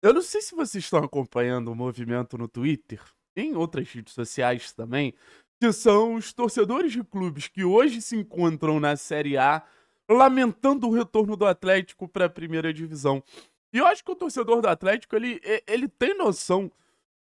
Eu não sei se vocês estão acompanhando o movimento no Twitter, em outras redes sociais também, que são os torcedores de clubes que hoje se encontram na Série A, lamentando o retorno do Atlético para a primeira divisão. E eu acho que o torcedor do Atlético, ele tem noção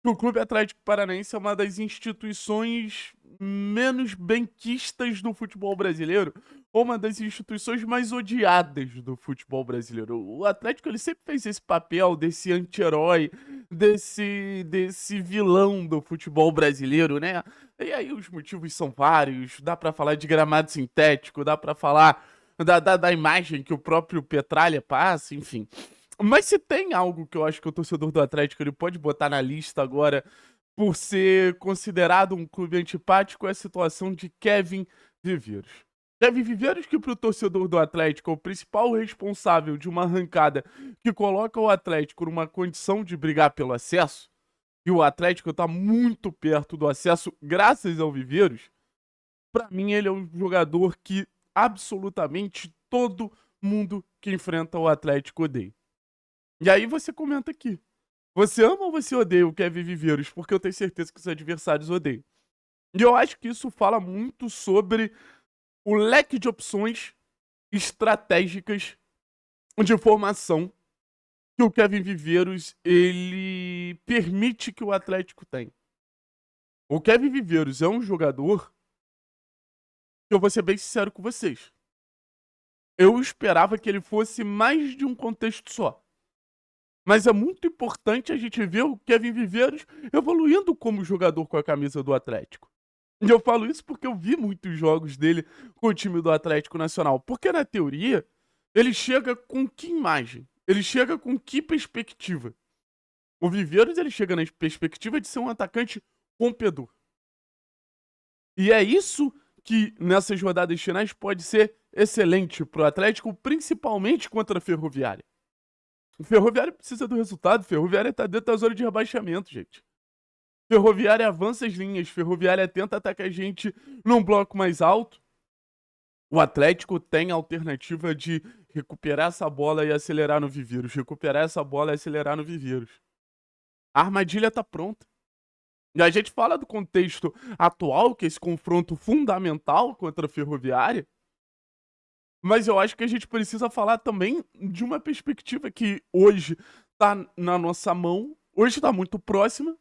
que o Clube Atlético Paranaense é uma das instituições menos benquistas do futebol brasileiro, ou uma das instituições mais odiadas do futebol brasileiro. O Atlético ele sempre fez esse papel desse anti-herói, desse vilão do futebol brasileiro, né? E aí os motivos são vários, dá pra falar de gramado sintético, dá pra falar da imagem que o próprio Petralha passa, enfim. Mas se tem algo que eu acho que o torcedor do Atlético ele pode botar na lista agora por ser considerado um clube antipático é a situação de Kevin Viveiros. Kevin Viveiros, que para o torcedor do Atlético é o principal responsável de uma arrancada que coloca o Atlético numa condição de brigar pelo acesso, e o Atlético está muito perto do acesso graças ao Viveiros, para mim ele é um jogador que absolutamente todo mundo que enfrenta o Atlético odeia. E aí você comenta aqui. Você ama ou você odeia o Kevin Viveiros? Porque eu tenho certeza que os adversários odeiam. E eu acho que isso fala muito sobre o leque de opções estratégicas de formação que o Kevin Viveiros ele permite que o Atlético tenha. O Kevin Viveiros é um jogador que eu vou ser bem sincero com vocês. Eu esperava que ele fosse mais de um contexto só. Mas é muito importante a gente ver o Kevin Viveiros evoluindo como jogador com a camisa do Atlético. E eu falo isso porque eu vi muitos jogos dele com o time do Atlético Nacional. Porque na teoria, ele chega com que imagem? Ele chega com que perspectiva? O Viveiros ele chega na perspectiva de ser um atacante rompedor. E é isso que nessas rodadas finais pode ser excelente para o Atlético, principalmente contra a Ferroviária. O Ferroviário precisa do resultado. O Ferroviária tá dentro da zona de rebaixamento, gente. Ferroviária avança as linhas. Ferroviária tenta atacar a gente num bloco mais alto. O Atlético tem a alternativa de recuperar essa bola e acelerar no Viveiros. Recuperar essa bola e acelerar no Viveiros. A armadilha tá pronta. E a gente fala do contexto atual, que é esse confronto fundamental contra a Ferroviária. Mas eu acho que a gente precisa falar também de uma perspectiva que hoje tá na nossa mão, hoje tá muito próxima,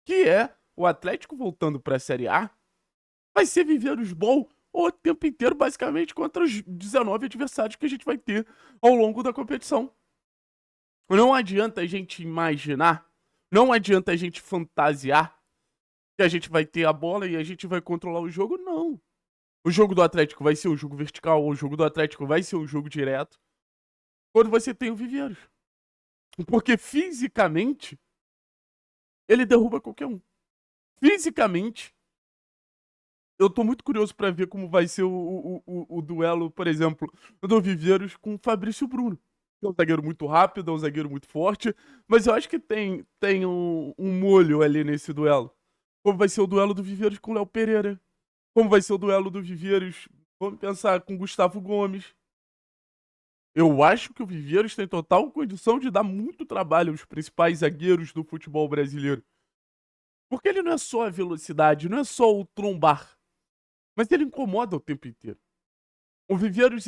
que é o Atlético voltando para a Série A, vai ser Viveiros bom o tempo inteiro, basicamente, contra os 19 adversários que a gente vai ter ao longo da competição. Não adianta a gente imaginar, não adianta a gente fantasiar que a gente vai ter a bola e a gente vai controlar o jogo, não. O jogo do Atlético vai ser um jogo vertical, o jogo do Atlético vai ser um jogo direto, quando você tem o Viveiros. Porque fisicamente, ele derruba qualquer um. Fisicamente, eu tô muito curioso pra ver como vai ser o duelo, por exemplo, do Viveiros com o Fabrício Bruno. É um zagueiro muito rápido, é um zagueiro muito forte, mas eu acho que tem um molho ali nesse duelo. Como vai ser o duelo do Viveiros com o Léo Pereira? Como vai ser o duelo do Viveiros, vamos pensar, com o Gustavo Gomes? Eu acho que o Viveiros tem total condição de dar muito trabalho aos principais zagueiros do futebol brasileiro. Porque ele não é só a velocidade, não é só o trombar, mas ele incomoda o tempo inteiro. O Viveiros,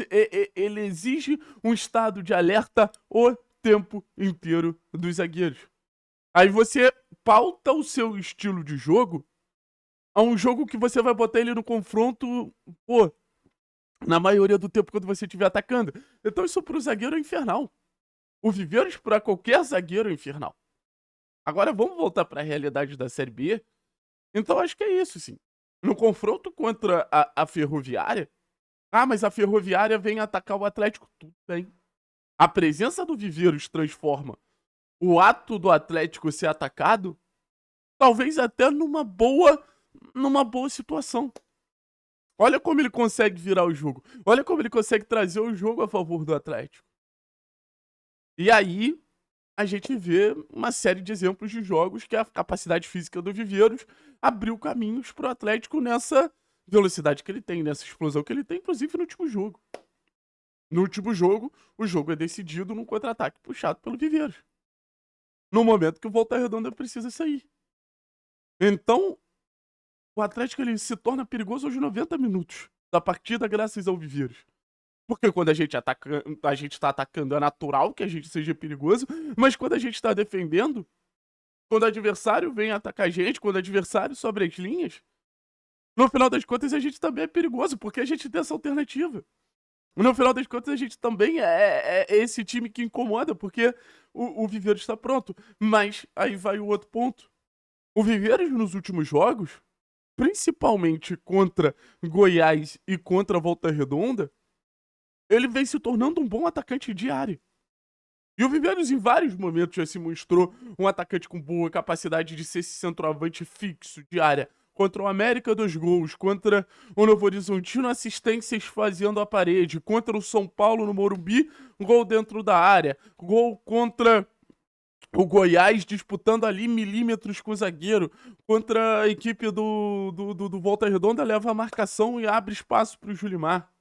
ele exige um estado de alerta o tempo inteiro dos zagueiros. Aí você pauta o seu estilo de jogo a um jogo que você vai botar ele no confronto, pô, na maioria do tempo quando você estiver atacando. Então isso pro zagueiro é infernal. O Viveiros para qualquer zagueiro é infernal. Agora vamos voltar para a realidade da Série B. Então acho que é isso, sim. No confronto contra a Ferroviária, mas a Ferroviária vem atacar o Atlético. Tudo bem. A presença do Viveiros transforma o ato do Atlético ser atacado, talvez até numa boa situação. Olha como ele consegue virar o jogo. Olha como ele consegue trazer o jogo a favor do Atlético. E aí, a gente vê uma série de exemplos de jogos que a capacidade física do Viveiros abriu caminhos pro Atlético nessa velocidade que ele tem, nessa explosão que ele tem, inclusive no último jogo. No último jogo, o jogo é decidido num contra-ataque puxado pelo Viveiros. no momento que o Volta Redonda precisa sair. Então, o Atlético ele se torna perigoso aos 90 minutos da partida graças ao Viveiros. Porque quando a gente tá atacando é natural que a gente seja perigoso, mas quando a gente tá defendendo, quando o adversário vem atacar a gente, quando o adversário sobe as linhas, no final das contas a gente também é perigoso, porque a gente tem essa alternativa. No final das contas a gente também é esse time que incomoda, porque o Viveiros está pronto. Mas aí vai o outro ponto. O Viveiros nos últimos jogos, principalmente contra Goiás e contra a Volta Redonda, ele vem se tornando um bom atacante de área. E o Viveiros, em vários momentos, já se mostrou um atacante com boa capacidade de ser esse centroavante fixo de área. Contra o América, 2 gols. Contra o Novo Horizontino, assistências fazendo a parede. Contra o São Paulo, no Morumbi, gol dentro da área. Gol contra o Goiás, disputando ali milímetros com o zagueiro. Contra a equipe do Volta Redonda, leva a marcação e abre espaço para o Julimar.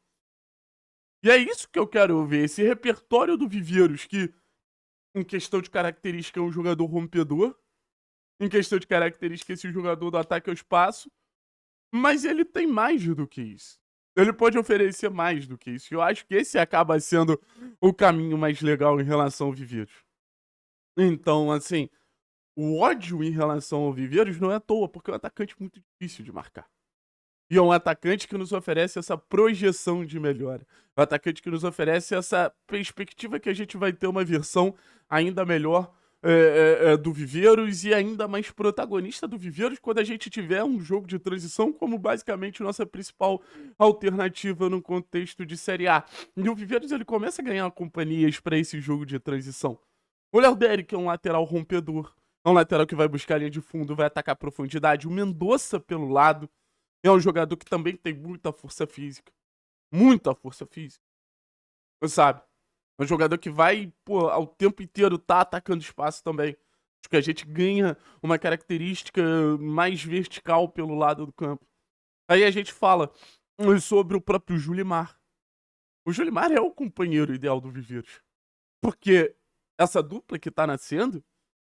E é isso que eu quero ver, esse repertório do Viveiros, que em questão de característica é um jogador rompedor, em questão de característica esse jogador do ataque ao espaço, mas ele tem mais do que isso. Ele pode oferecer mais do que isso. Eu acho que esse acaba sendo o caminho mais legal em relação ao Viveiros. Então, assim, o ódio em relação ao Viveiros não é à toa, porque é um atacante muito difícil de marcar. E é um atacante que nos oferece essa projeção de melhora. É um atacante que nos oferece essa perspectiva que a gente vai ter uma versão ainda melhor do Viveiros e ainda mais protagonista do Viveiros quando a gente tiver um jogo de transição como basicamente nossa principal alternativa no contexto de Série A. E o Viveiros ele começa a ganhar companhias para esse jogo de transição. O Léo Derek é um lateral rompedor. É um lateral que vai buscar a linha de fundo, vai atacar a profundidade. O Mendonça pelo lado. É um jogador que também tem muita força física. Muita força física. Sabe? É um jogador que vai, pô, ao tempo inteiro tá atacando espaço também. Acho que a gente ganha uma característica mais vertical pelo lado do campo. Aí a gente fala sobre o próprio Julimar. O Julimar é o companheiro ideal do Viveiros. Porque essa dupla que tá nascendo,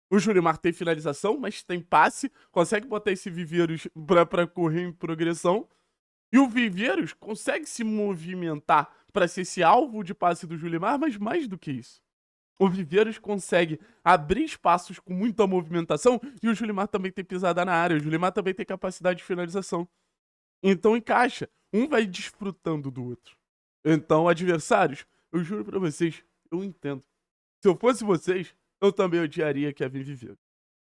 o Julimar tem finalização, mas tem passe, consegue botar esse Viveiros pra correr em progressão. E o Viveiros consegue se movimentar para ser esse alvo de passe do Julimar, mas mais do que isso. O Viveiros consegue abrir espaços com muita movimentação e o Julimar também tem pisada na área. O Julimar também tem capacidade de finalização. Então encaixa. Um vai desfrutando do outro. Então, adversários, eu juro pra vocês, eu entendo. Se eu fosse vocês, eu também odiaria Kevin Viveiros.